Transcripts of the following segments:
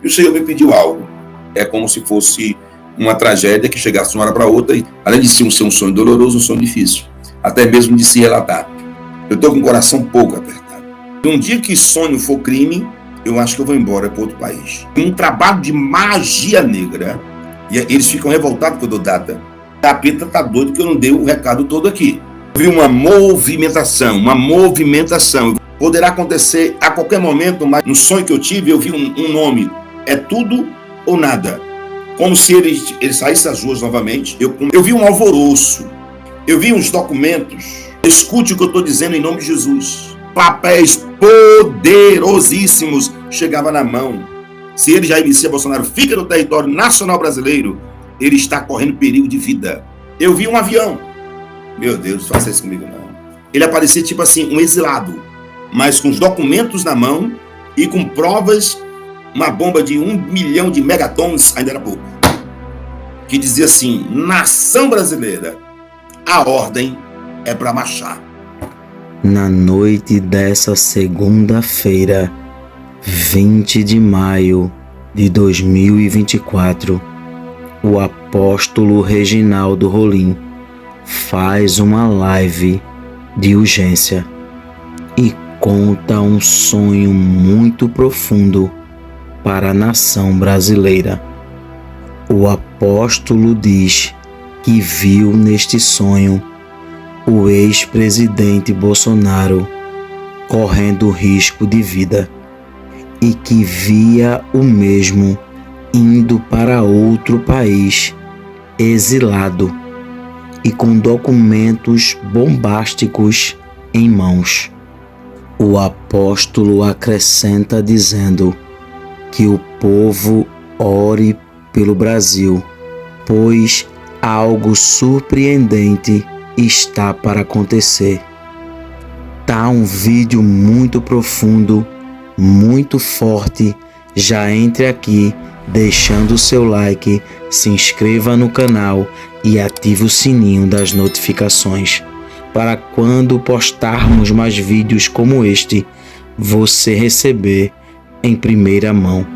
E o Senhor me pediu algo. É como se fosse uma tragédia que chegasse de uma hora para outra, e além de ser um sonho doloroso, um sonho difícil, até mesmo de se relatar. Eu estou com o coração um pouco apertado. E um dia que sonho for crime, eu acho que eu vou embora para outro país. Um trabalho de magia negra, e eles ficam revoltados que eu dou data. O capeta tá doido que eu não dei o recado todo aqui. Eu vi uma movimentação. Poderá acontecer a qualquer momento, mas no sonho que eu tive, eu vi um nome. É tudo ou nada. Como se ele saísse às ruas novamente. Eu vi um alvoroço. Eu vi uns documentos. Escute o que eu estou dizendo em nome de Jesus. Papéis poderosíssimos chegavam na mão. Se ele, Jair Messias Bolsonaro, fica no território nacional brasileiro, ele está correndo perigo de vida. Eu vi um avião. Meu Deus, não faça isso comigo não. Ele aparecia tipo assim, um exilado, mas com os documentos na mão e com provas, uma bomba de 1 milhão de megatons, ainda era pouco, que dizia assim: nação brasileira, a ordem é para marchar. Na noite dessa segunda-feira, 20 de maio de 2024, o apóstolo Reginaldo Rolim faz uma live de urgência e conta um sonho muito profundo para a nação brasileira. O apóstolo diz que viu neste sonho o ex-presidente Bolsonaro correndo risco de vida e que via o mesmo indo para outro país, exilado e com documentos bombásticos em mãos. O apóstolo acrescenta dizendo que o povo ore pelo Brasil, pois algo surpreendente está para acontecer. Tá um vídeo muito profundo, muito forte. Já entre aqui, deixando o seu like, se inscreva no canal e ative o sininho das notificações, para quando postarmos mais vídeos como este, você receber em primeira mão.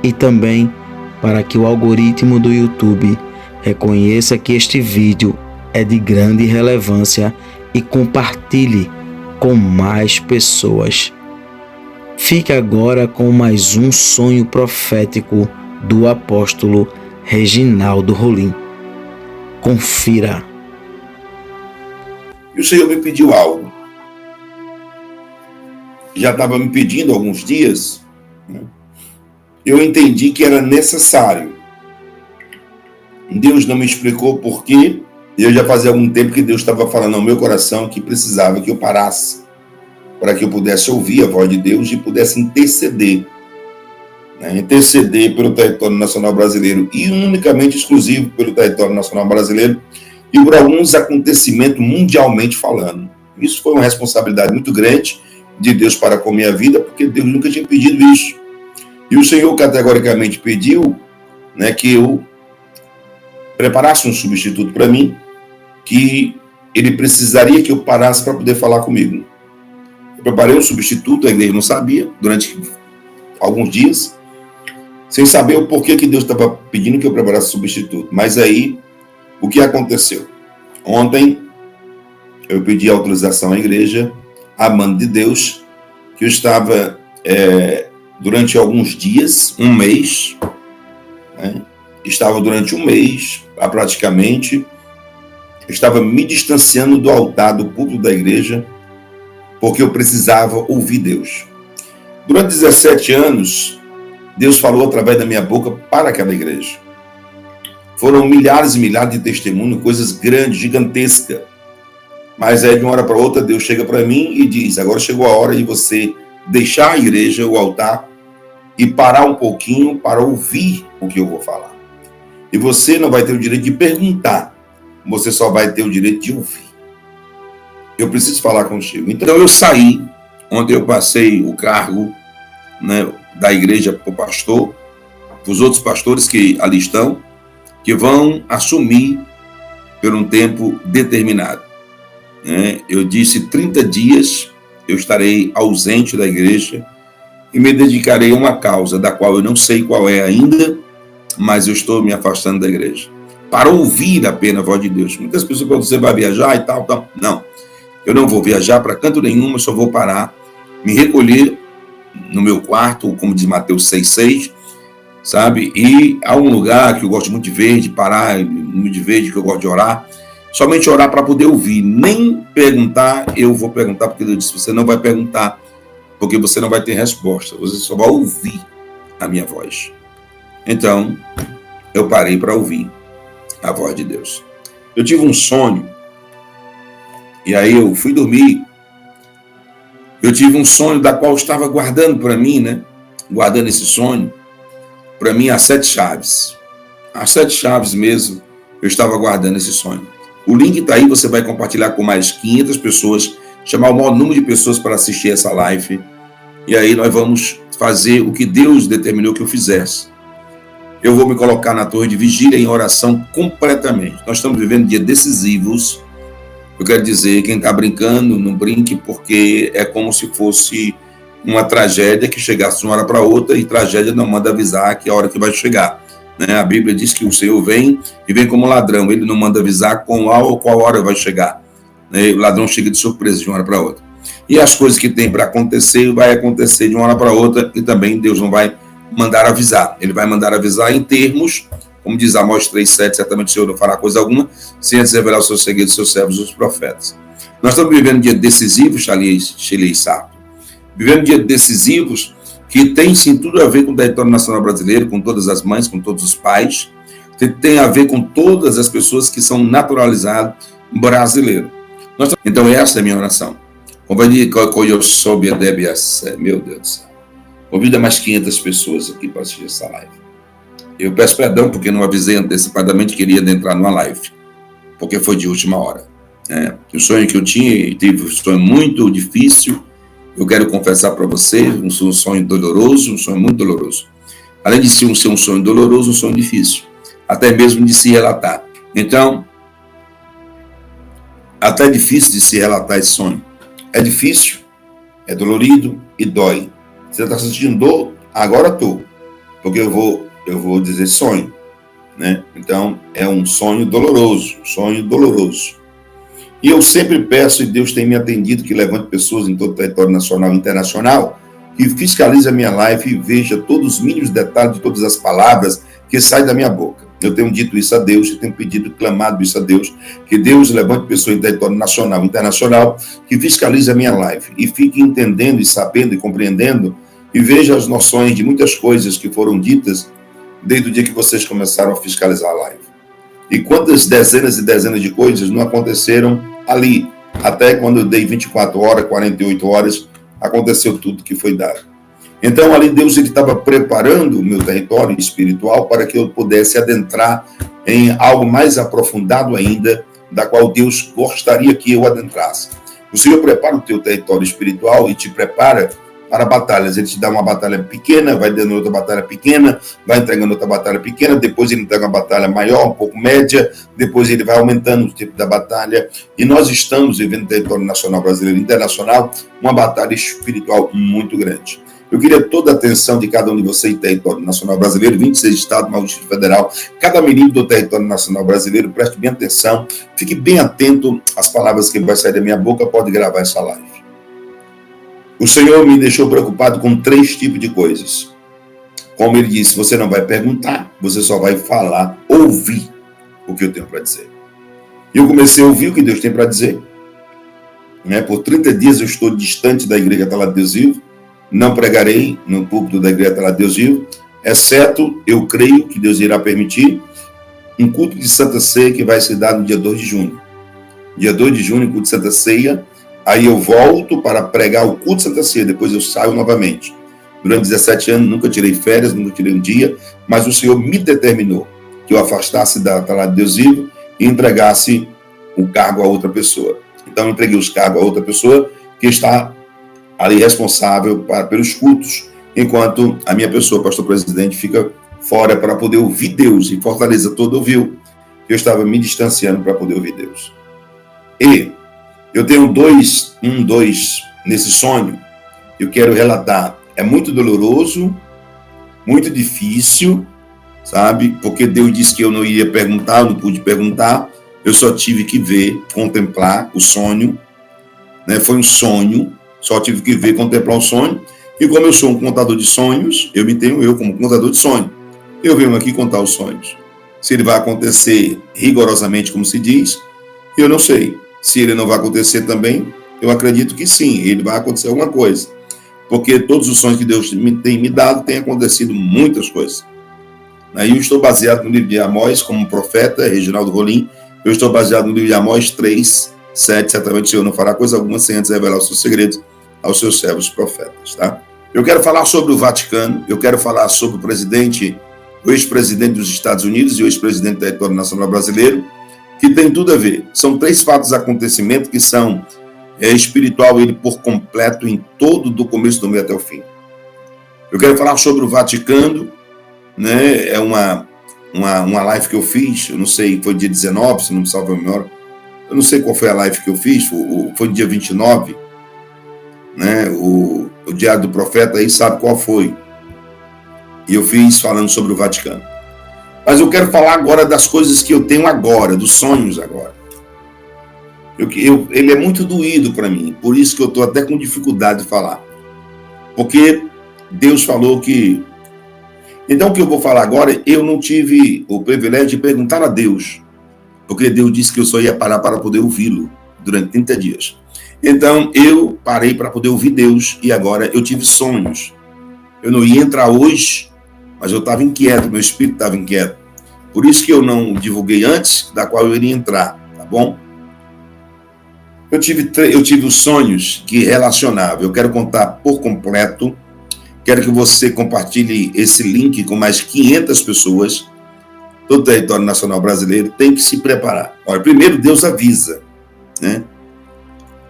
E também para que o algoritmo do YouTube reconheça que este vídeo é de grande relevância e compartilhe com mais pessoas. Fique agora com mais um sonho profético do apóstolo Reginaldo Rolim. Confira. E o Senhor me pediu algo. Já estava me pedindo há alguns dias, né? Eu entendi que era necessário. Deus não me explicou por quê. Eu já fazia algum tempo que Deus estava falando ao meu coração que precisava que eu parasse, para que eu pudesse ouvir a voz de Deus e pudesse interceder. Interceder pelo território nacional brasileiro e unicamente exclusivo pelo território nacional brasileiro e por alguns acontecimentos mundialmente falando. Isso foi uma responsabilidade muito grande de Deus para com a minha vida, porque Deus nunca tinha pedido isso. E o Senhor categoricamente pediu, que eu preparasse um substituto para mim, que ele precisaria que eu parasse para poder falar comigo. Eu preparei um substituto, a igreja não sabia, durante alguns dias, sem saber o porquê que Deus estava pedindo que eu preparasse um substituto. Mas aí, o que aconteceu? Ontem, eu pedi autorização à igreja, a mando de Deus, que eu estava, durante alguns dias, um mês, estava durante um mês, praticamente, estava me distanciando do altar, do púlpito da igreja, porque eu precisava ouvir Deus. Durante 17 anos, Deus falou através da minha boca para aquela igreja. Foram milhares e milhares de testemunhos, coisas grandes, gigantescas. Mas aí, de uma hora para outra, Deus chega para mim e diz: agora chegou a hora de você deixar a igreja, o altar, e parar um pouquinho para ouvir o que eu vou falar. E você não vai ter o direito de perguntar, você só vai ter o direito de ouvir. Eu preciso falar contigo. Então eu saí, onde eu passei o cargo, da igreja para o pastor, para os outros pastores que ali estão, que vão assumir por um tempo determinado. Eu disse 30 dias eu estarei ausente da igreja, e me dedicarei a uma causa da qual eu não sei qual é ainda, mas eu estou me afastando da igreja para ouvir apenas a voz de Deus. Muitas pessoas falam, você vai viajar e tal. Não, eu não vou viajar para canto nenhum, eu só vou parar, me recolher no meu quarto, como diz Mateus 6,6, sabe? E há um lugar que eu gosto muito de ver, de parar, muito de ver, que eu gosto de orar, somente orar para poder ouvir, nem perguntar. Eu vou perguntar, porque Deus disse, você não vai perguntar, porque você não vai ter resposta, você só vai ouvir a minha voz. Então, eu parei para ouvir a voz de Deus. Eu tive um sonho, e aí eu fui dormir. Eu tive um sonho da qual eu estava guardando para mim, né? Guardando esse sonho, para mim, as 7 chaves. As 7 chaves mesmo, eu estava guardando esse sonho. O link está aí, você vai compartilhar com mais 500 pessoas, chamar o maior número de pessoas para assistir essa live. E aí nós vamos fazer o que Deus determinou que eu fizesse. Eu vou me colocar na torre de vigília em oração completamente. Nós estamos vivendo dias decisivos. Eu quero dizer, quem está brincando, não brinque, porque é como se fosse uma tragédia que chegasse de uma hora para outra, e tragédia não manda avisar que é a hora que vai chegar. Né? A Bíblia diz que o Senhor vem e vem como ladrão. Ele não manda avisar qual hora vai chegar. Né? O ladrão chega de surpresa de uma hora para outra. E as coisas que tem para acontecer, vai acontecer de uma hora para outra, e também Deus não vai mandar avisar. Ele vai mandar avisar em termos, como diz Amós 3,7, certamente o Senhor não fará coisa alguma, sem antes revelar os seus segredos, seus servos, os profetas. Nós estamos vivendo dias decisivos, Shirley Sarto, vivendo dias decisivos que tem sim tudo a ver com o território nacional brasileiro, com todas as mães, com todos os pais, tem a ver com todas as pessoas que são naturalizadas brasileiros. Então essa é a minha oração. Eu soube a Debias, meu Deus do céu. Convida mais 500 pessoas aqui para assistir essa live. Eu peço perdão porque não avisei antecipadamente que iria entrar numa live, porque foi de última hora. O sonho que eu tive um sonho muito difícil. Eu quero confessar para você, um sonho doloroso, um sonho muito doloroso. Além de ser um sonho doloroso, um sonho difícil, até mesmo de se relatar. Então, até é difícil de se relatar esse sonho. É difícil, é dolorido e dói. Você está sentindo dor? Agora estou, porque eu vou dizer sonho, né? Então, é um sonho doloroso, E eu sempre peço, e Deus tem me atendido, que levante pessoas em todo o território nacional e internacional, que fiscalize a minha live e veja todos os mínimos detalhes de todas as palavras que saem da minha boca. Eu tenho dito isso a Deus, eu tenho pedido, clamado isso a Deus, que Deus levante pessoas em território nacional e internacional, que fiscalize a minha live e fique entendendo e sabendo e compreendendo e veja as noções de muitas coisas que foram ditas desde o dia que vocês começaram a fiscalizar a live. E quantas dezenas e dezenas de coisas não aconteceram ali, até quando eu dei 24 horas, 48 horas, aconteceu tudo que foi dado. Então, ali Deus estava preparando o meu território espiritual para que eu pudesse adentrar em algo mais aprofundado ainda, da qual Deus gostaria que eu adentrasse. O Senhor prepara o teu território espiritual e te prepara para batalhas. Ele te dá uma batalha pequena, vai dando outra batalha pequena, vai entregando outra batalha pequena, depois ele entrega uma batalha maior, um pouco média, depois ele vai aumentando o tipo da batalha. E nós estamos vivendo no território nacional brasileiro e internacional uma batalha espiritual muito grande. Eu queria toda a atenção de cada um de vocês em território nacional brasileiro, 26 estados, mais o Distrito Federal, cada milímetro do território nacional brasileiro, preste bem atenção, fique bem atento às palavras que vai sair da minha boca, pode gravar essa live. O Senhor me deixou preocupado com 3 tipos de coisas. Como ele disse, você não vai perguntar, você só vai falar, ouvir o que eu tenho para dizer. E eu comecei a ouvir o que Deus tem para dizer. Por 30 dias eu estou distante da Igreja Tela de Deus Vivo, não pregarei no púlpito da Igreja Tela de Deus Vivo, exceto, eu creio que Deus irá permitir, um culto de Santa Ceia que vai se dar no dia 2 de junho. Dia 2 de junho, culto de Santa Ceia, aí eu volto para pregar o culto de Santa Ceia, depois eu saio novamente. Durante 17 anos, nunca tirei férias, nunca tirei um dia, mas o Senhor me determinou que eu afastasse da Tela de Deus Vivo e entregasse o cargo a outra pessoa. Então, eu entreguei os cargos a outra pessoa que está ali responsável pelos cultos, enquanto a minha pessoa, pastor presidente, fica fora para poder ouvir Deus, e Fortaleza toda ouviu. Eu estava me distanciando para poder ouvir Deus. E eu tenho dois nesse sonho, eu quero relatar é muito doloroso, muito difícil, sabe? Porque Deus disse que eu não iria perguntar, eu não pude perguntar, eu só tive que ver, contemplar o sonho, né? Foi um sonho, só tive que ver, contemplar o sonho, e como eu sou um contador de sonhos, eu me tenho eu como contador de sonhos. Eu venho aqui contar os sonhos. Se ele vai acontecer rigorosamente, como se diz, eu não sei. Se ele não vai acontecer também, eu acredito que sim, ele vai acontecer alguma coisa. Porque todos os sonhos que Deus tem me dado, tem acontecido muitas coisas. Aí eu estou baseado no livro de Amós, como profeta, Reginaldo Rolim, eu estou baseado no livro de Amós 3, 7, certamente o Senhor não fará coisa alguma sem antes revelar os seus segredos aos seus servos profetas, tá? Eu quero falar sobre o Vaticano, eu quero falar sobre o presidente, o ex-presidente dos Estados Unidos e o ex-presidente do Território Nacional Brasileiro, que tem tudo a ver. São 3 fatos de acontecimento que são espiritual ele por completo em todo, do começo do meio até o fim. Eu quero falar sobre o Vaticano, né? É uma live que eu fiz, eu não sei, foi dia 19, se não me salva a memória, eu não sei qual foi a live que eu fiz, foi dia 29, né? O Diário do Profeta aí sabe qual foi. E eu fiz falando sobre o Vaticano. Mas eu quero falar agora das coisas que eu tenho agora, dos sonhos agora. Ele é muito doído para mim, por isso que eu estou até com dificuldade de falar. Porque Deus falou que... Então, o que eu vou falar agora, eu não tive o privilégio de perguntar a Deus, porque Deus disse que eu só ia parar para poder ouvi-lo durante 30 dias. Então, eu parei para poder ouvir Deus e agora eu tive sonhos. Eu não ia entrar hoje, mas eu estava inquieto, meu espírito estava inquieto. Por isso que eu não divulguei antes, da qual eu iria entrar, tá bom? Eu tive os sonhos que relacionavam. Eu quero contar por completo. Quero que você compartilhe esse link com mais 500 pessoas. Todo o território nacional brasileiro tem que se preparar. Olha, primeiro Deus avisa, né?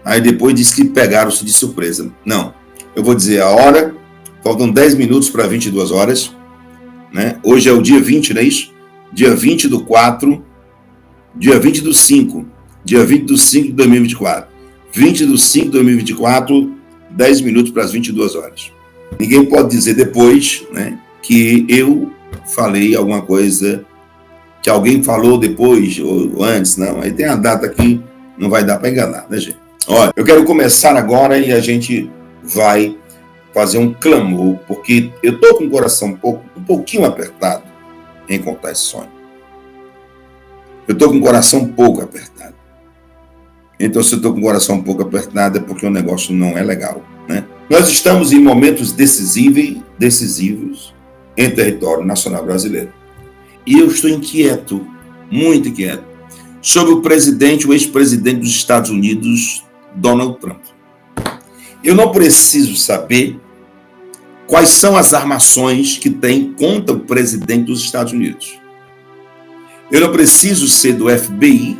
Aí depois diz que pegaram-se de surpresa. Não, eu vou dizer a hora. Faltam 10 minutos para 22 horas. Né? Hoje é o dia 20, não é isso? Dia 20 do 4, dia 20 do 5. Dia 20 do 5 de 2024. 20 do 5 de 2024, 10 minutos para as 22 horas. Ninguém pode dizer depois, né, que eu falei alguma coisa, que alguém falou depois ou antes, não. Aí tem a data aqui, não vai dar para enganar, né, gente? Olha, eu quero começar agora e a gente vai fazer um clamor, porque eu estou com o coração um pouquinho apertado em contar esse sonho. Eu estou com o coração um pouco apertado. Então, se eu estou com o coração um pouco apertado, é porque o negócio não é legal, né? Nós estamos em momentos decisivos em território nacional brasileiro. E eu estou inquieto, muito inquieto, sobre o ex-presidente dos Estados Unidos, Donald Trump. Eu não preciso saber quais são as armações que tem contra o presidente dos Estados Unidos. Eu não preciso ser do FBI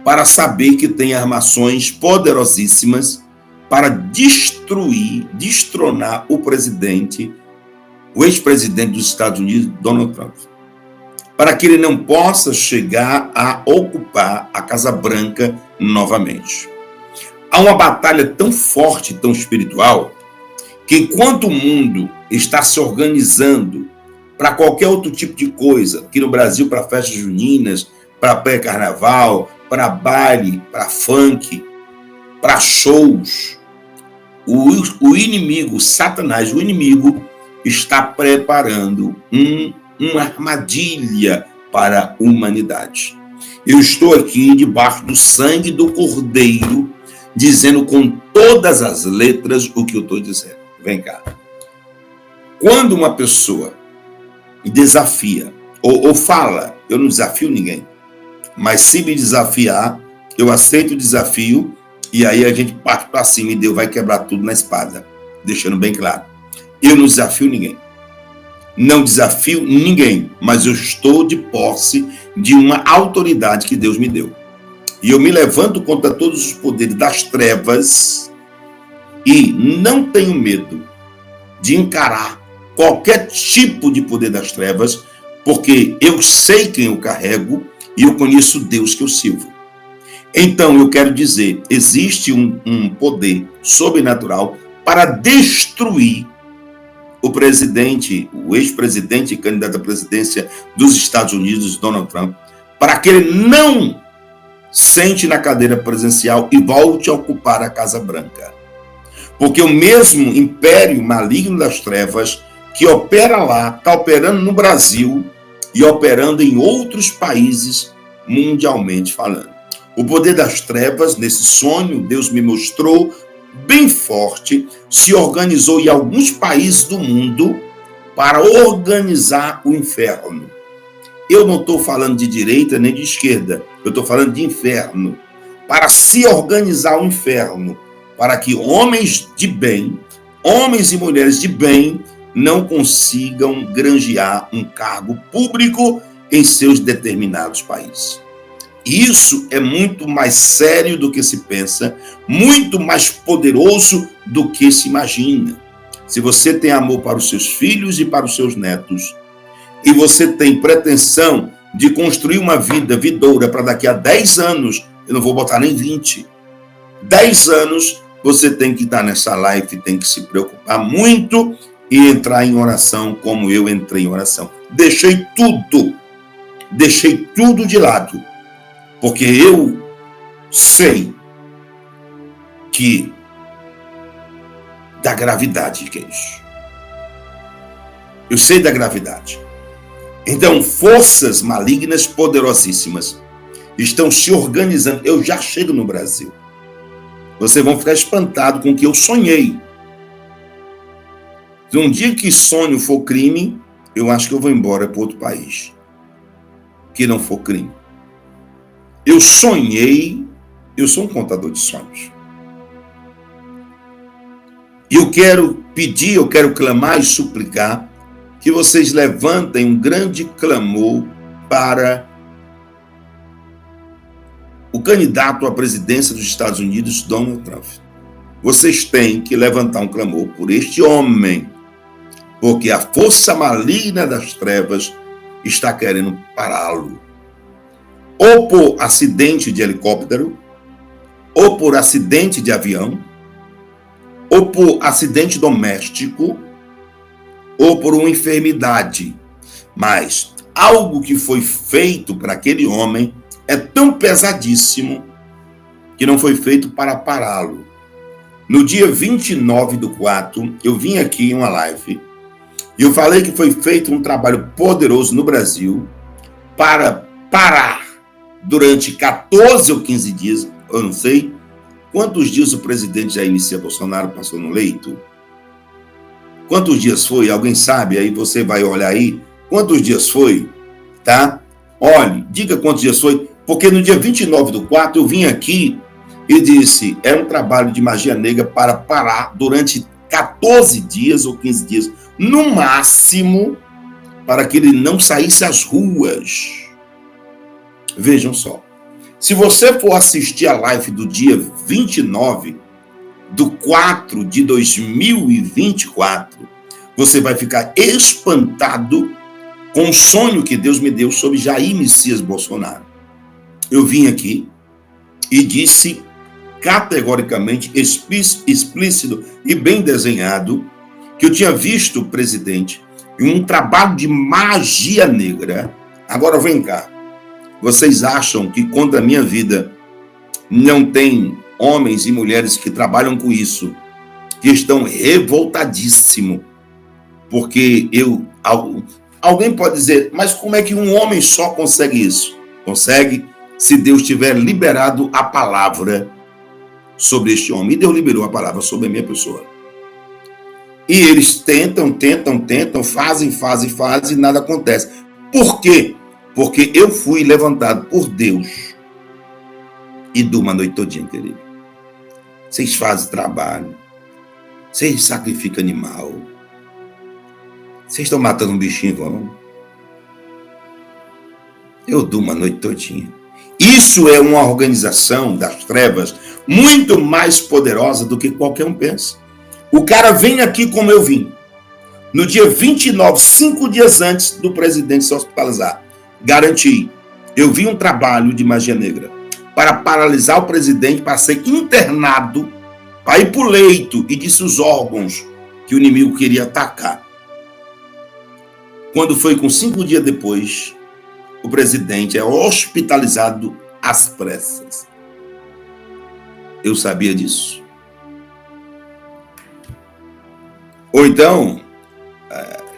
para saber que tem armações poderosíssimas para destronar o ex-presidente dos Estados Unidos, Donald Trump, para que ele não possa chegar a ocupar a Casa Branca novamente. Há uma batalha tão forte, tão espiritual, que enquanto o mundo está se organizando para qualquer outro tipo de coisa, aqui no Brasil, para festas juninas, para pré-carnaval, para baile, para funk, para shows, o inimigo, Satanás, o inimigo, está preparando uma armadilha para a humanidade. Eu estou aqui debaixo do sangue do Cordeiro, dizendo com todas as letras o que eu estou dizendo. Vem cá. Quando uma pessoa desafia ou fala, eu não desafio ninguém, mas se me desafiar, eu aceito o desafio e aí a gente parte para cima e Deus vai quebrar tudo na espada, deixando bem claro. Eu não desafio ninguém. Não desafio ninguém, mas eu estou de posse de uma autoridade que Deus me deu. E eu me levanto contra todos os poderes das trevas e não tenho medo de encarar qualquer tipo de poder das trevas, porque eu sei quem eu carrego e eu conheço o Deus que eu sirvo. Então, eu quero dizer, existe um poder sobrenatural para destruir o presidente, o ex-presidente e candidato à presidência dos Estados Unidos, Donald Trump, para que ele não sente na cadeira presidencial e volte a ocupar a Casa Branca. Porque o mesmo império maligno das trevas que opera lá, está operando no Brasil e operando em outros países mundialmente falando. O poder das trevas, nesse sonho, Deus me mostrou bem forte, se organizou em alguns países do mundo para organizar o inferno. Eu não estou falando de direita nem de esquerda, eu estou falando de inferno. Para se organizar o inferno, para que homens de bem, homens e mulheres de bem, não consigam granjear um cargo público em seus determinados países. Isso é muito mais sério do que se pensa, muito mais poderoso do que se imagina. Se você tem amor para os seus filhos e para os seus netos, e você tem pretensão de construir uma vida vidoura para daqui a 10 anos, eu não vou botar nem 20, 10 anos, você tem que estar nessa live, tem que se preocupar muito e entrar em oração como eu entrei em oração. Deixei tudo de lado, porque eu sei que da gravidade que é isso. Eu sei da gravidade. Então, forças malignas poderosíssimas estão se organizando. Eu já chego no Brasil. Vocês vão ficar espantados com o que eu sonhei. Se um dia que sonho for crime, eu acho que eu vou embora para outro país. Que não for crime. Eu sonhei, eu sou um contador de sonhos. E eu quero pedir, eu quero clamar e suplicar que vocês levantem um grande clamor para o candidato à presidência dos Estados Unidos, Donald Trump. Vocês têm que levantar um clamor por este homem, porque a força maligna das trevas está querendo pará-lo. Ou por acidente de helicóptero, ou por acidente de avião, ou por acidente doméstico, ou por uma enfermidade. Mas algo que foi feito para aquele homem é tão pesadíssimo que não foi feito para pará-lo. No dia 29/4, eu vim aqui em uma live e eu falei que foi feito um trabalho poderoso no Brasil para parar durante 14 ou 15 dias, eu não sei, quantos dias o presidente Jair Messias Bolsonaro passou no leito? Quantos dias foi? Alguém sabe? Aí você vai olhar aí. Quantos dias foi? Tá? Olhe, diga quantos dias foi. Porque no dia 29/4 eu vim aqui e disse, é um trabalho de magia negra para parar durante 14 dias ou 15 dias, no máximo, para que ele não saísse às ruas. Vejam só. Se você for assistir a live do dia 29/4/2024, você vai ficar espantado com o sonho que Deus me deu sobre Jair Messias Bolsonaro. Eu vim aqui e disse categoricamente, explícito e bem desenhado, que eu tinha visto o presidente em um trabalho de magia negra. Agora vem cá. Vocês acham que contra a minha vida não tem homens e mulheres que trabalham com isso, que estão revoltadíssimos, porque alguém pode dizer, mas como é que um homem só consegue isso? Consegue se Deus tiver liberado a palavra sobre este homem. E Deus liberou a palavra sobre a minha pessoa. E eles tentam, fazem, e nada acontece. Por quê? Porque eu fui levantado por Deus. E durmo a noite todinha, querido. Vocês fazem trabalho. Vocês sacrificam animal. Vocês estão matando um bichinho, vão? Eu durmo a noite todinha. Isso é uma organização das trevas muito mais poderosa do que qualquer um pensa. O cara vem aqui como eu vim. No dia 29, 5 dias antes do presidente se hospitalizar. Garanti. Eu vi um trabalho de magia negra para paralisar o presidente, para ser internado para ir para o leito e disse os órgãos que o inimigo queria atacar. Quando foi com 5 dias depois, o presidente é hospitalizado às pressas. Eu sabia disso. Ou então,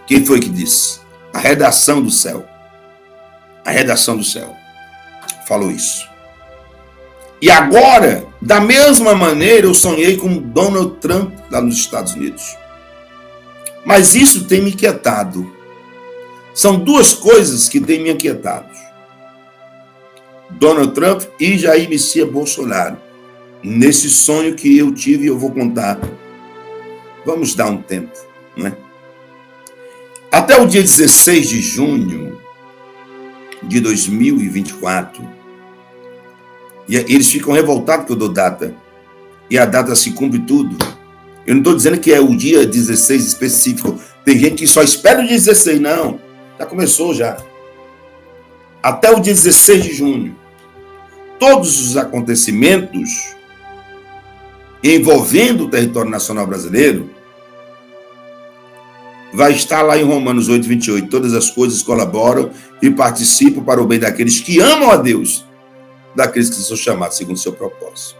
quem foi que disse? A redação do céu. A redação do céu falou isso. E agora, da mesma maneira, eu sonhei com Donald Trump lá nos Estados Unidos. Mas isso tem me inquietado. São duas coisas que têm me inquietado. Donald Trump e Jair Messias Bolsonaro. Nesse sonho que eu tive, eu vou contar. Vamos dar um tempo, né? Até o dia 16 de junho de 2024, e eles ficam revoltados que eu dou data, e a data se cumpre tudo. Eu não estou dizendo que é o dia 16 específico. Tem gente que só espera o dia 16, não. Já começou já. Até o dia 16 de junho. Todos os acontecimentos envolvendo o território nacional brasileiro vai estar lá em Romanos 8:28. Todas as coisas colaboram e participam para o bem daqueles que amam a Deus, daqueles que são chamados segundo o seu propósito.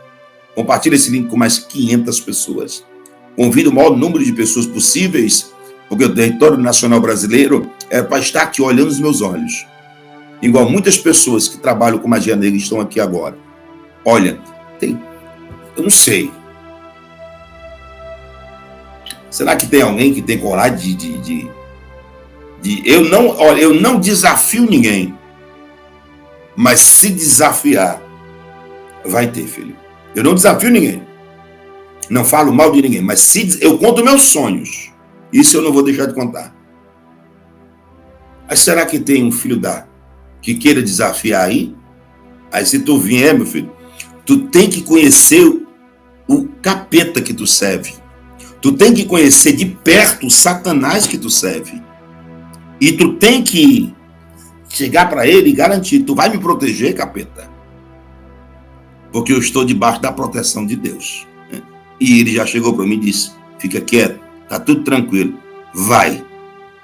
Compartilhe esse link com mais 500 pessoas. Convido o maior número de pessoas possíveis, porque o território nacional brasileiro é para estar aqui olhando os meus olhos. Igual muitas pessoas que trabalham com magia negra estão aqui agora. Olha, eu não sei. Será que tem alguém que tem coragem eu não desafio ninguém, mas se desafiar, vai ter, filho. Eu não desafio ninguém. Não falo mal de ninguém, mas se eu conto meus sonhos, isso eu não vou deixar de contar. Mas será que tem um filho que queira desafiar aí? Aí se tu vier, meu filho, tu tem que conhecer o capeta que tu serve. Tu tem que conhecer de perto o Satanás que tu serve. E tu tem que chegar para ele e garantir, tu vai me proteger, capeta? Porque eu estou debaixo da proteção de Deus. E ele já chegou para mim e disse, fica quieto, tá tudo tranquilo, vai.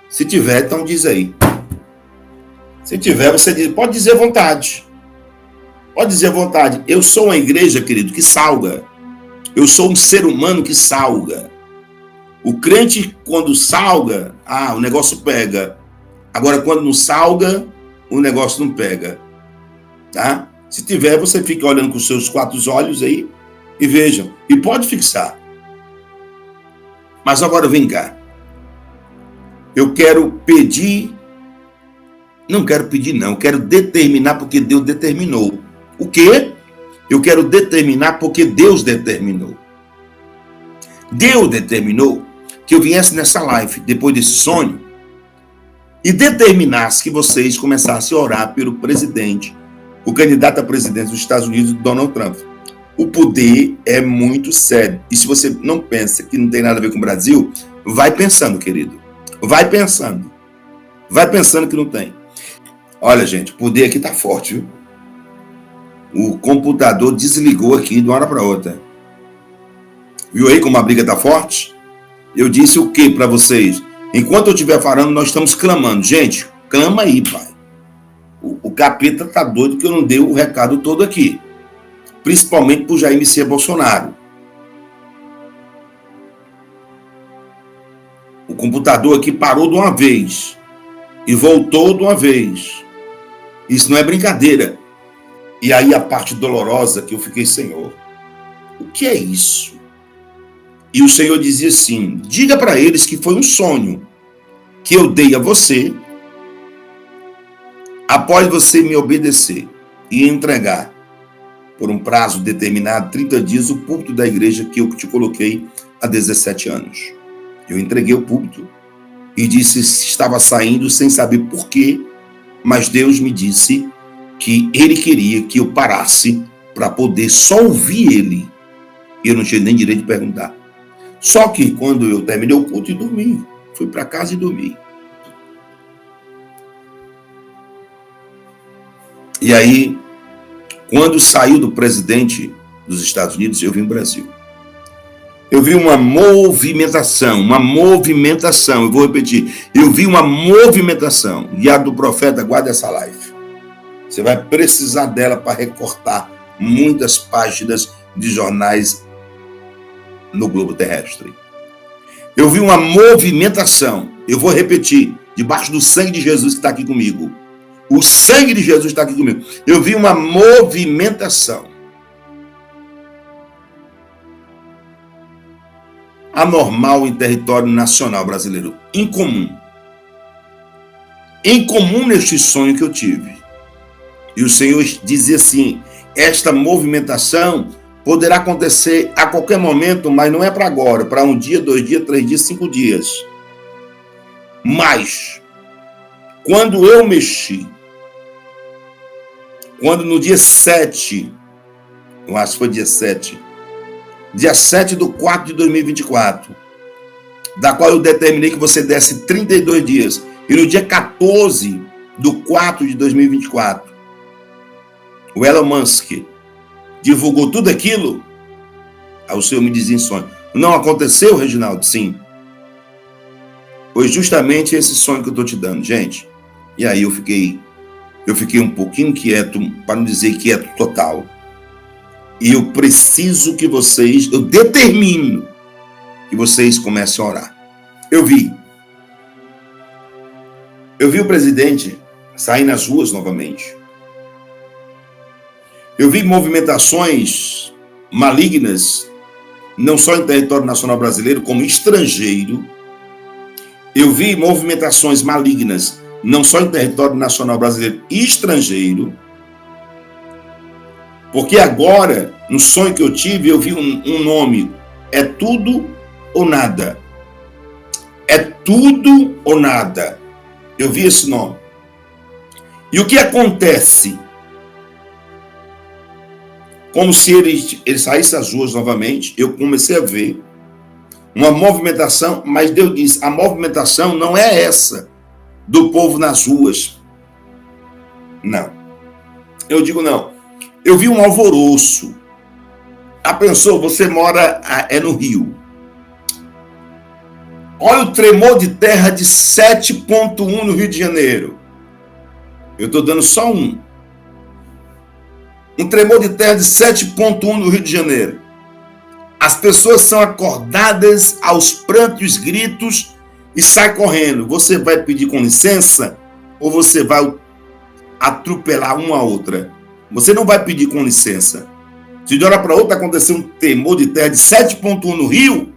Se tiver, então diz aí. Se tiver, você diz, pode dizer à vontade. Pode dizer à vontade. Eu sou uma igreja, querido, que salga. Eu sou um ser humano que salga. O crente, quando salga, o negócio pega. Agora, quando não salga, o negócio não pega. Tá? Se tiver, você fica olhando com os seus 4 olhos aí e vejam. E pode fixar. Mas agora vem cá. Eu quero pedir. Não quero pedir, não. Eu quero determinar porque Deus determinou. O quê? Eu quero determinar porque Deus determinou. Deus determinou que eu viesse nessa live, depois desse sonho, e determinasse que vocês começassem a orar pelo presidente, o candidato a presidente dos Estados Unidos, Donald Trump. O poder é muito sério. E se você não pensa que não tem nada a ver com o Brasil, vai pensando, querido. Vai pensando. Vai pensando que não tem. Olha, gente, o poder aqui tá forte, viu? O computador desligou aqui de uma hora para outra. Viu aí como a briga tá forte? Eu disse o que para vocês? Enquanto eu estiver falando, nós estamos clamando. Gente, clama aí, pai. O capeta tá doido que eu não dei o recado todo aqui. Principalmente por Jair Messias Bolsonaro. O computador aqui parou de uma vez. E voltou de uma vez. Isso não é brincadeira. E aí a parte dolorosa que eu fiquei, Senhor, o que é isso? E o Senhor dizia assim, diga para eles que foi um sonho que eu dei a você após você me obedecer e entregar por um prazo determinado, 30 dias, o púlpito da igreja que eu te coloquei há 17 anos. Eu entreguei o púlpito e disse que estava saindo sem saber por quê, mas Deus me disse que ele queria que eu parasse para poder só ouvir ele. E eu não tinha nem direito de perguntar. Só que quando eu terminei o culto e dormi, fui para casa e dormi. E aí, quando saiu do presidente dos Estados Unidos, eu vim ao Brasil. Eu vi uma movimentação. Eu vou repetir. Eu vi uma movimentação. Guiado do profeta, guarda essa live. Você vai precisar dela para recortar muitas páginas de jornais no globo terrestre. Eu vi uma movimentação. Eu vou repetir. Debaixo do sangue de Jesus que está aqui comigo. O sangue de Jesus está aqui comigo. Eu vi uma movimentação anormal em território nacional brasileiro. Incomum. Incomum neste sonho que eu tive. E o Senhor dizia assim, esta movimentação poderá acontecer a qualquer momento, mas não é para agora, para 1 dia, 2 dias, 3 dias, 5 dias. Mas, quando eu mexi, quando no dia 7, eu acho que foi dia 7 de 4 de 2024, da qual eu determinei que você desse 32 dias, e no dia 14 de 4 de 2024, o Elon Musk divulgou tudo aquilo, aí o Senhor me dizia em sonho. Não aconteceu, Reginaldo? Sim. Foi justamente esse sonho que eu estou te dando, gente. E aí eu fiquei um pouquinho quieto, para não dizer quieto total. E eu preciso que vocês, eu determino que vocês comecem a orar. Eu vi o presidente sair nas ruas novamente. Eu vi movimentações malignas, não só em território nacional brasileiro, como estrangeiro. Eu vi movimentações malignas, não só em território nacional brasileiro e estrangeiro. Porque agora, no sonho que eu tive, eu vi um nome. É tudo ou nada. É tudo ou nada. Eu vi esse nome. E o que acontece? Como se ele saísse às ruas novamente, eu comecei a ver uma movimentação, mas Deus disse, a movimentação não é essa do povo nas ruas. Não. Eu digo não. Eu vi um alvoroço. Pensou, você mora no Rio. Olha o tremor de terra de 7,1 no Rio de Janeiro. Eu estou dando só um. Um tremor de terra de 7,1 no Rio de Janeiro. As pessoas são acordadas aos prantos, gritos e saem correndo. Você vai pedir com licença ou você vai atropelar uma a outra? Você não vai pedir com licença. Se de hora para outra acontecer um tremor de terra de 7,1 no Rio,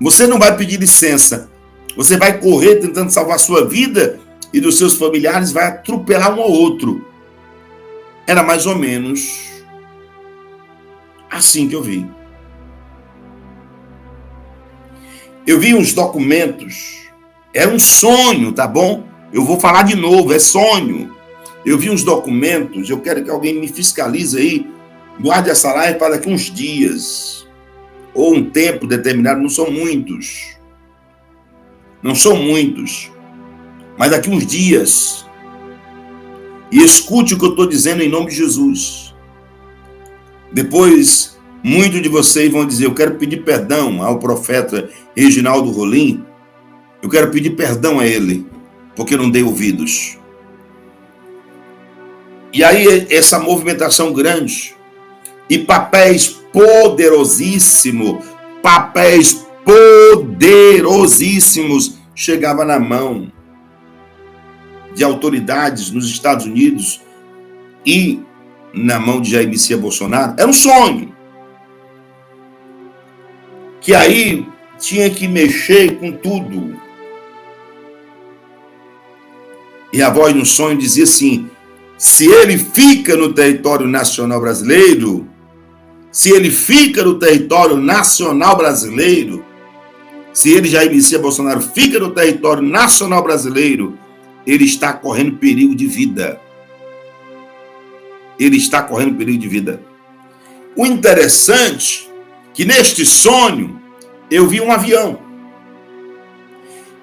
você não vai pedir licença. Você vai correr tentando salvar sua vida e dos seus familiares, vai atropelar um ao outro. Era mais ou menos assim que eu vi. Eu vi uns documentos. É um sonho, tá bom? Eu vou falar de novo, é sonho. Eu vi uns documentos, eu quero que alguém me fiscalize aí, guarde essa live para daqui uns dias, ou um tempo determinado, não são muitos, mas daqui uns dias, e escute o que eu estou dizendo em nome de Jesus. Depois, muitos de vocês vão dizer, eu quero pedir perdão ao profeta Reginaldo Rolim, eu quero pedir perdão a ele, porque não dei ouvidos. E aí, essa movimentação grande, e papéis poderosíssimos chegava na mão de autoridades nos Estados Unidos e na mão de Jair Messias Bolsonaro. Era um sonho. Que aí tinha que mexer com tudo. E a voz no sonho dizia assim, se ele fica no território nacional brasileiro, se ele, Jair Messias Bolsonaro, fica no território nacional brasileiro, ele está correndo perigo de vida. O interessante é que neste sonho eu vi um avião.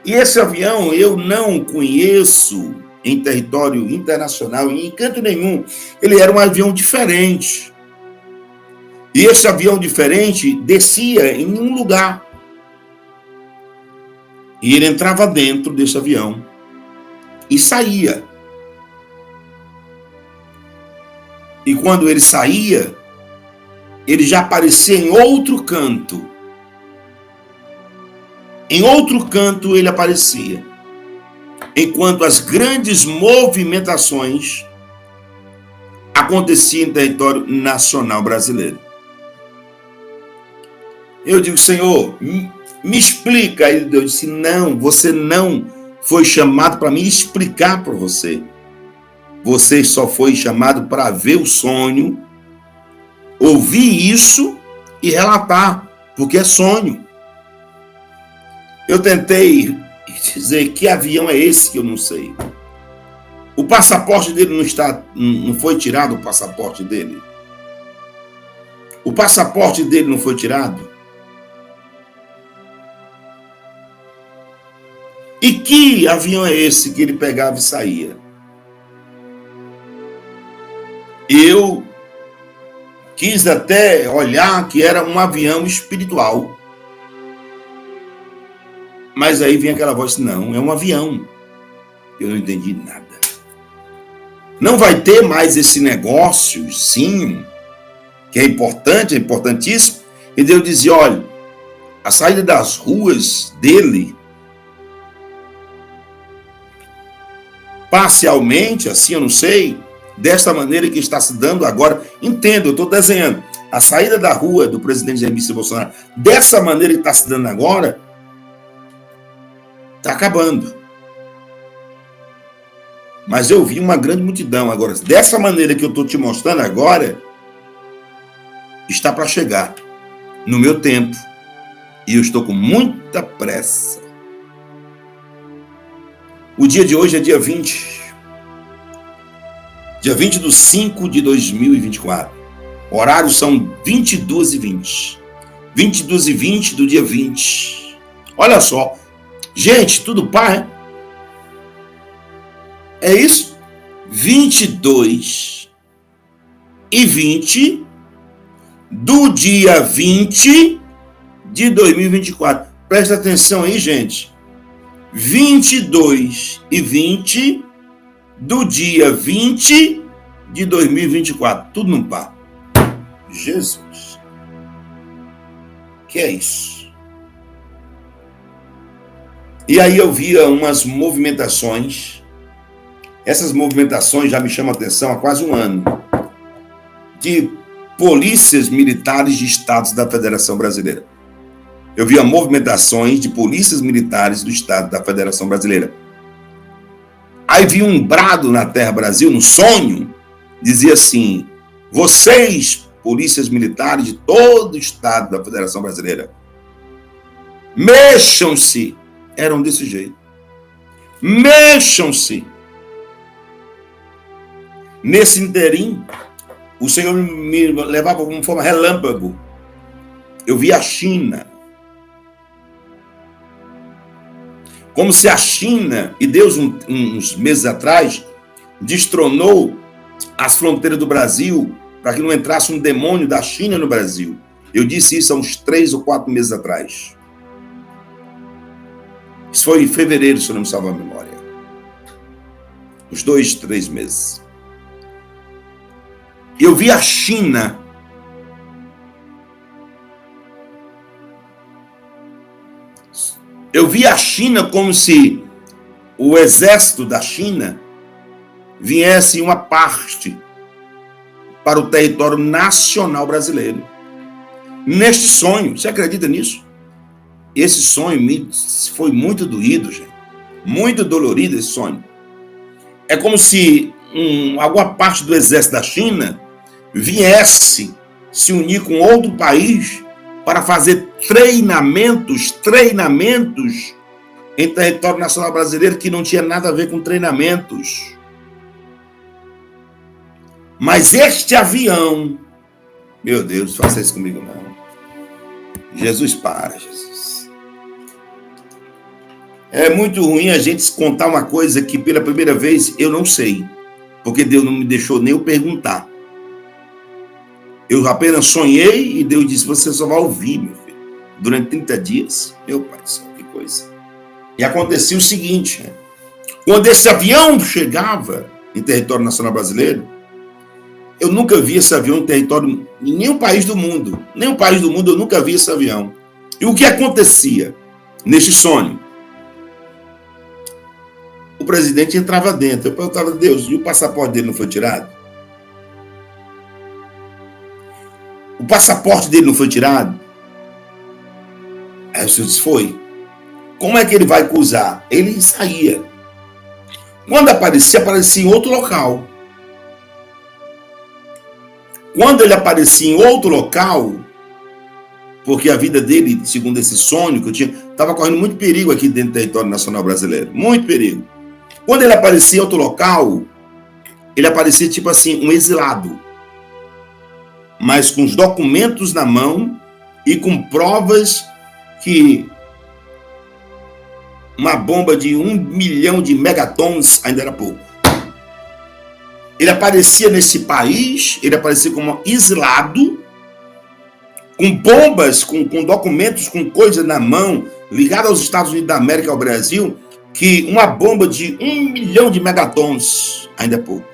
E esse avião eu não conheço em território internacional, em canto nenhum. Ele era um avião diferente. E esse avião diferente descia em um lugar. E ele entrava dentro desse avião e saía. E quando ele saía, ele já aparecia em outro canto. Em outro canto ele aparecia. Enquanto as grandes movimentações aconteciam em território nacional brasileiro. Eu digo, Senhor, me explica. Aí Deus disse, não, você não foi chamado para me explicar para você. Você só foi chamado para ver o sonho, ouvir isso e relatar, porque é sonho. Eu tentei dizer que avião é esse que eu não sei. O passaporte dele não foi tirado, o passaporte dele. O passaporte dele não foi tirado. E que avião é esse que ele pegava e saía? Eu quis até olhar que era um avião espiritual. Mas aí vem aquela voz, não, é um avião. Eu não entendi nada. Não vai ter mais esse negócio, sim, que é importante, é importantíssimo. E Deus dizia, olha, a saída das ruas dele, parcialmente, assim, eu não sei, desta maneira que está se dando agora, entendo, eu estou desenhando, a saída da rua do presidente Jair Messias Bolsonaro, dessa maneira que está se dando agora, está acabando. Mas eu vi uma grande multidão agora. Dessa maneira que eu estou te mostrando agora, está para chegar no meu tempo. E eu estou com muita pressa. O dia de hoje é dia 20. Dia 20 de 5 de 2024. Horários são 22h20. 22h20 do dia 20. Olha só. Gente, tudo pá, hein? É isso? 22 e 20 do dia 20 de 2024. Presta atenção aí, gente. 22 e 20 do dia 20 de 2024. Tudo num pá. Jesus. Que é isso? E aí eu via umas movimentações. Essas movimentações já me chamam a atenção há quase um ano. De polícias militares de estados da Federação Brasileira. Eu via movimentações de polícias militares do estado da Federação Brasileira. Aí vi um brado na Terra Brasil, no sonho, dizia assim, vocês, polícias militares de todo o estado da Federação Brasileira, mexam-se. Eram desse jeito. Mexam-se. Nesse interim, o Senhor me levava como forma relâmpago. Eu vi a China. Como se a China, e Deus uns meses atrás, destronou as fronteiras do Brasil para que não entrasse um demônio da China no Brasil. Eu disse isso há uns 3 ou 4 meses atrás. Isso foi em fevereiro, se eu não me salvo a memória. Uns 2, 3 meses. Eu vi a China como se o exército da China viesse uma parte para o território nacional brasileiro. Neste sonho, você acredita nisso? Esse sonho foi muito doído, gente. Muito dolorido esse sonho. É como se alguma parte do exército da China viesse se unir com outro país para fazer treinamentos em território nacional brasileiro que não tinha nada a ver com treinamentos. Mas este avião, meu Deus, não faça isso comigo não. Jesus, para, Jesus. É muito ruim a gente contar uma coisa que pela primeira vez eu não sei, porque Deus não me deixou nem eu perguntar. Eu apenas sonhei e Deus disse, você só vai ouvir, meu filho, durante 30 dias. Meu pai do céu, que coisa. E acontecia o seguinte, quando esse avião chegava em território nacional brasileiro, eu nunca vi esse avião em território, em nenhum país do mundo. Nenhum país do mundo eu nunca vi esse avião. E o que acontecia nesse sonho? O presidente entrava dentro. Eu perguntava, Deus, e o passaporte dele não foi tirado? O passaporte dele não foi tirado? Aí o senhor disse, foi. Como é que ele vai cruzar? Ele saía. Quando aparecia em outro local. Quando ele aparecia em outro local, porque a vida dele, segundo esse sonho que eu tinha, estava correndo muito perigo aqui dentro do território nacional brasileiro. Muito perigo. Quando ele aparecia em outro local, ele aparecia tipo assim, um exilado. Mas com os documentos na mão e com provas que uma bomba de 1 milhão de megatons ainda era pouco. Ele aparecia nesse país, ele aparecia como exilado, com bombas, com documentos, com coisas na mão, ligado aos Estados Unidos da América, ao Brasil, que uma bomba de 1 milhão de megatons ainda é pouco.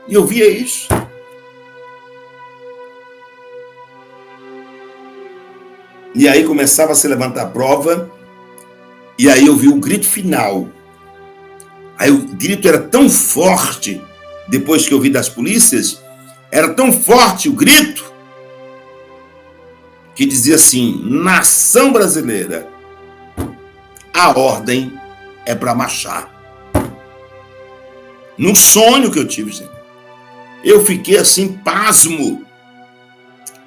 E eu via isso. E aí começava a se levantar a prova, e aí eu vi o grito final. Aí o grito era tão forte, depois que eu vi das polícias, era tão forte o grito, que dizia assim, nação brasileira, a ordem é para marchar. No sonho que eu tive, gente, eu fiquei assim, pasmo.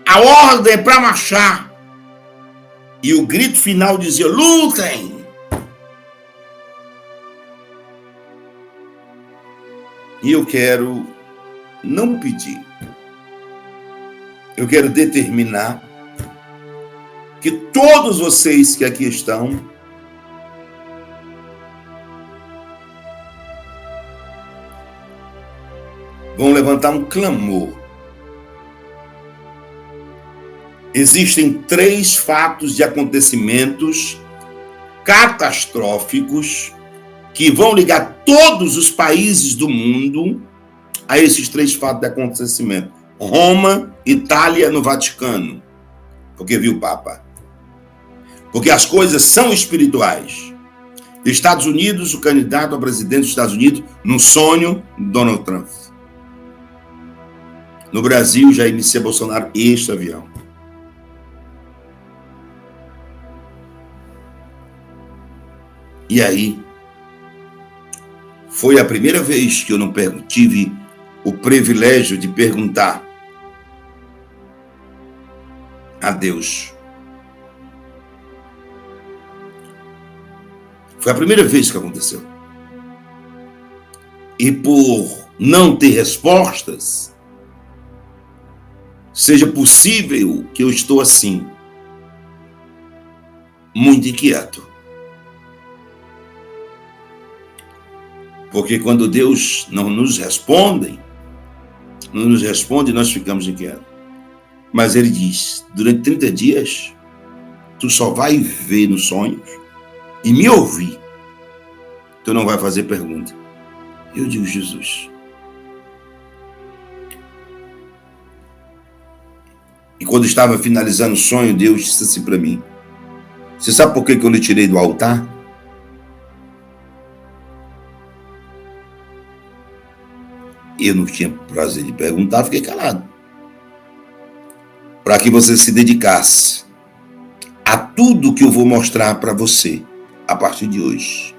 A ordem é para marchar. E o grito final dizia, lutem! E eu quero não pedir. Eu quero determinar que todos vocês que aqui estão vão levantar um clamor. Existem 3 fatos de acontecimentos catastróficos que vão ligar todos os países do mundo a esses 3 fatos de acontecimento. Roma, Itália, no Vaticano. Porque viu o Papa. Porque as coisas são espirituais. Estados Unidos, o candidato a presidente dos Estados Unidos, no sonho, Donald Trump. No Brasil, Jair Messias Bolsonaro, este avião. E aí, foi a primeira vez que eu não tive o privilégio de perguntar a Deus. Foi a primeira vez que aconteceu. E por não ter respostas, seja possível que eu estou assim, muito inquieto. Porque quando Deus não nos responde, nós ficamos inquietos. Mas ele diz, durante 30 dias, tu só vai ver nos sonhos e me ouvir. Tu não vai fazer pergunta. Eu digo, Jesus. E quando estava finalizando o sonho, Deus disse assim para mim, você sabe por que eu lhe tirei do altar? Eu não tinha prazer de perguntar, fiquei calado. Para que você se dedicasse a tudo que eu vou mostrar para você a partir de hoje.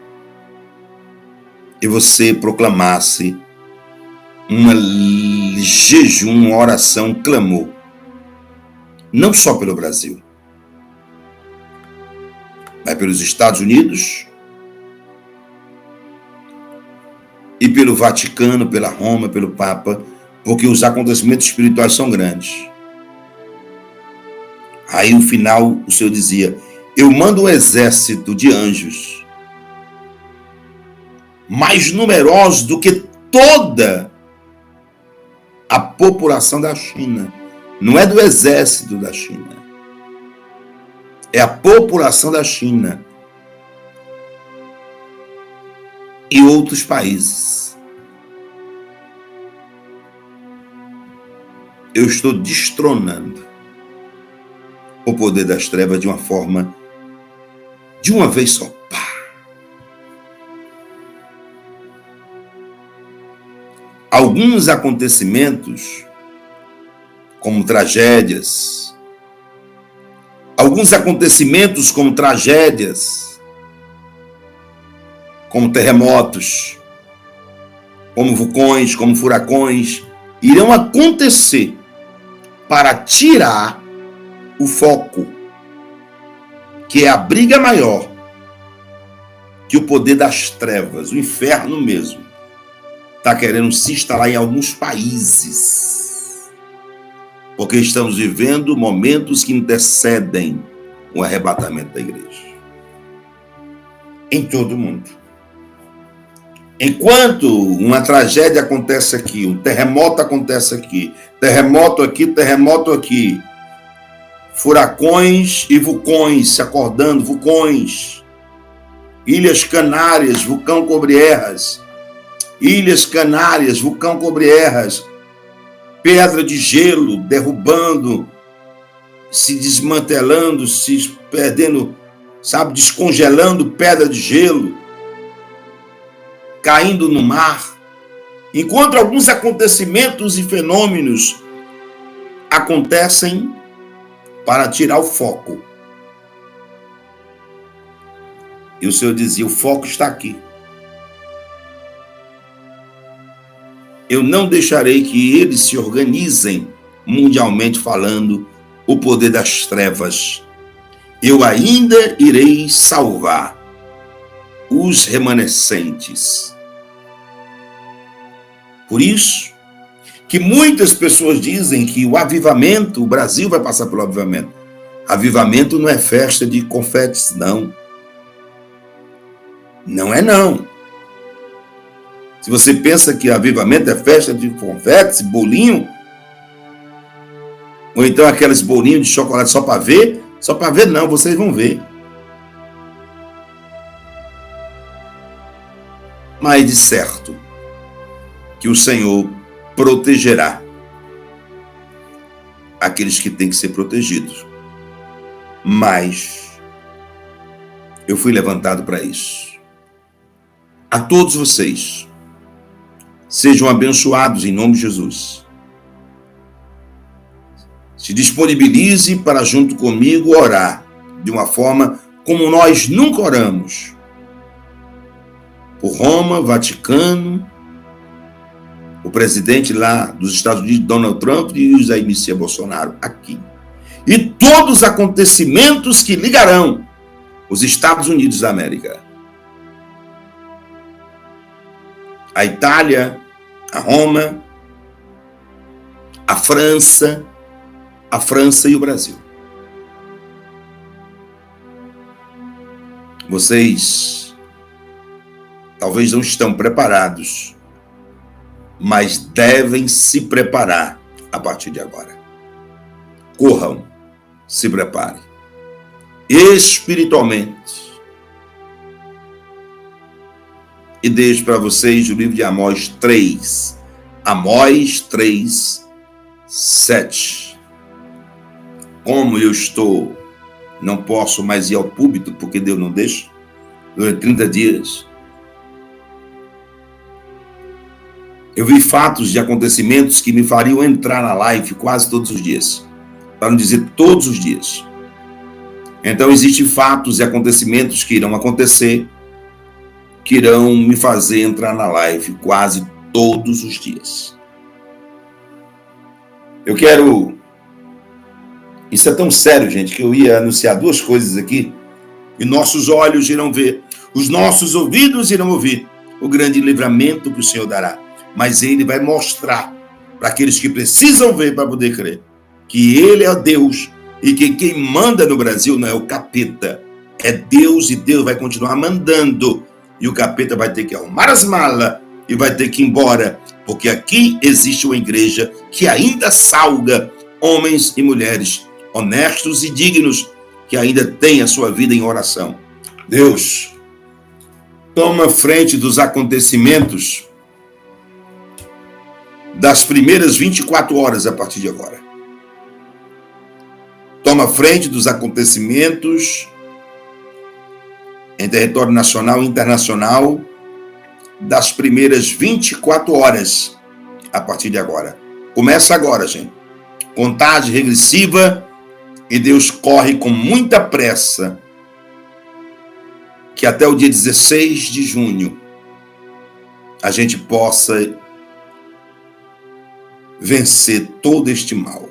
E você proclamasse um jejum, uma oração, um clamor. Não só pelo Brasil, mas pelos Estados Unidos e pelo Vaticano, pela Roma, pelo Papa, porque os acontecimentos espirituais são grandes. Aí no final o Senhor dizia, eu mando um exército de anjos mais numerosos do que toda a população da China, não é do exército da China, é a população da China e outros países. Eu estou destronando o poder das trevas de uma forma, de uma vez só. Pá. Alguns acontecimentos, como tragédias, como terremotos, como vulcões, como furacões, irão acontecer para tirar o foco, que é a briga maior que o poder das trevas, o inferno mesmo, está querendo se instalar em alguns países, porque estamos vivendo momentos que antecedem o arrebatamento da igreja. Em todo o mundo. Enquanto uma tragédia acontece aqui, um terremoto acontece aqui, terremoto aqui, furacões e vulcões se acordando, vulcões, Ilhas Canárias, vulcão Cobre-Erras, pedra de gelo derrubando, se desmantelando, se perdendo, descongelando pedra de gelo, caindo no mar. Enquanto alguns acontecimentos e fenômenos acontecem para tirar o foco. E o Senhor dizia, o foco está aqui. Eu não deixarei que eles se organizem, mundialmente falando, o poder das trevas. Eu ainda irei salvar os remanescentes. Por isso que muitas pessoas dizem que o avivamento, o Brasil vai passar pelo avivamento. Avivamento não é festa de confetes, não. Não é, não. Se você pensa que avivamento é festa de confetes, bolinho, ou então aqueles bolinhos de chocolate só para ver não, vocês vão ver. Mas de certo que o Senhor protegerá aqueles que têm que ser protegidos. Mas eu fui levantado para isso. A todos vocês, sejam abençoados em nome de Jesus. Se disponibilize para junto comigo orar de uma forma como nós nunca oramos. Por Roma, Vaticano, o presidente lá dos Estados Unidos, Donald Trump, e o Jair Messias Bolsonaro, aqui. E todos os acontecimentos que ligarão os Estados Unidos da América. A Itália, a Roma, a França e o Brasil. Vocês talvez não estão preparados, mas devem se preparar a partir de agora. Corram, se preparem. Espiritualmente. E deixo para vocês o livro de Amós 3. Amós 3, 7. Como eu estou, não posso mais ir ao púlpito, porque Deus não deixa, durante 30 dias. Eu vi fatos de acontecimentos que me fariam entrar na live quase todos os dias. Para não dizer todos os dias. Então, existem fatos e acontecimentos que irão acontecer, que irão me fazer entrar na live quase todos os dias. Eu quero... Isso é tão sério, gente, que eu ia anunciar duas coisas aqui, e nossos olhos irão ver, os nossos ouvidos irão ouvir o grande livramento que o Senhor dará. Mas Ele vai mostrar para aqueles que precisam ver para poder crer, que Ele é Deus, e que quem manda no Brasil não é o capeta, é Deus, e Deus vai continuar mandando. E o capeta vai ter que arrumar as malas e vai ter que ir embora, porque aqui existe uma igreja que ainda salga homens e mulheres honestos e dignos que ainda têm a sua vida em oração. Deus, toma frente dos acontecimentos das primeiras 24 horas a partir de agora. Toma frente dos acontecimentos em território nacional e internacional das primeiras 24 horas a partir de agora. Começa agora, gente. Contagem regressiva e Deus corre com muita pressa que até o dia 16 de junho a gente possa vencer todo este mal.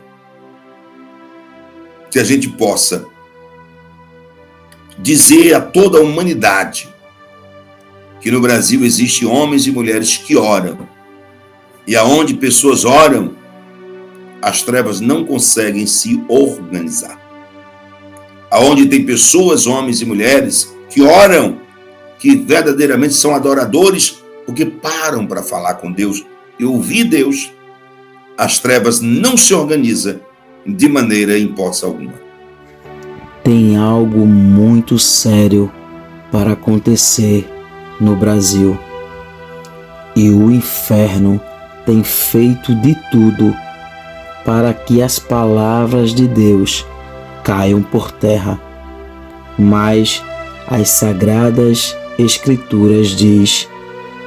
Que a gente possa dizer a toda a humanidade que no Brasil existem homens e mulheres que oram. E aonde pessoas oram, as trevas não conseguem se organizar. Aonde tem pessoas, homens e mulheres, que oram, que verdadeiramente são adoradores, porque param para falar com Deus e ouvir Deus, as trevas não se organizam de maneira em hipótese alguma. Tem algo muito sério para acontecer no Brasil. E o inferno tem feito de tudo para que as palavras de Deus caiam por terra. Mas as Sagradas Escrituras diz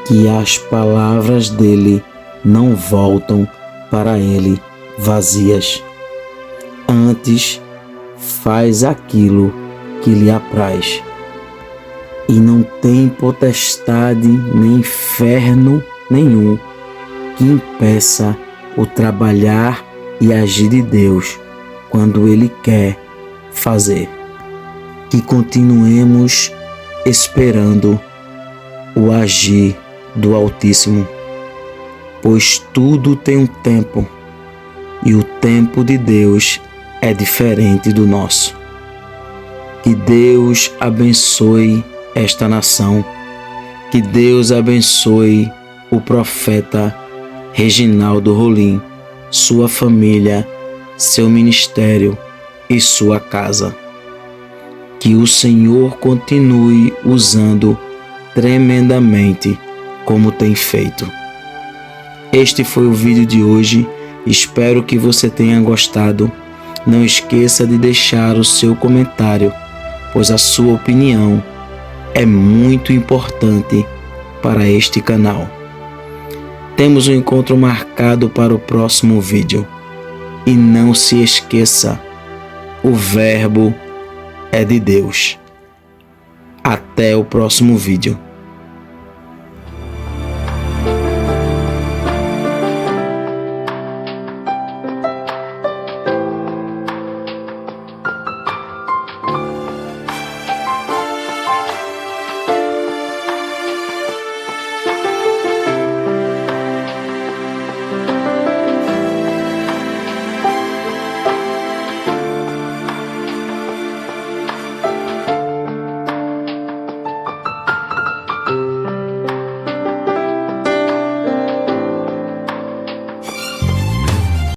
que as palavras dele não voltam para ele vazias. Antes, faz aquilo que lhe apraz. E não tem potestade nem inferno nenhum que impeça o trabalhar e agir de Deus quando Ele quer fazer. Que continuemos esperando o agir do Altíssimo, pois tudo tem um tempo e o tempo de Deus é diferente do nosso. Que Deus abençoe esta nação, que Deus abençoe o profeta Reginaldo Rolim, sua família, seu ministério e sua casa. Que o Senhor continue usando tremendamente como tem feito. Este foi o vídeo de hoje, espero que você tenha gostado. Não esqueça de deixar o seu comentário, pois a sua opinião é muito importante para este canal. Temos um encontro marcado para o próximo vídeo. E não se esqueça, o Verbo é de Deus. Até o próximo vídeo.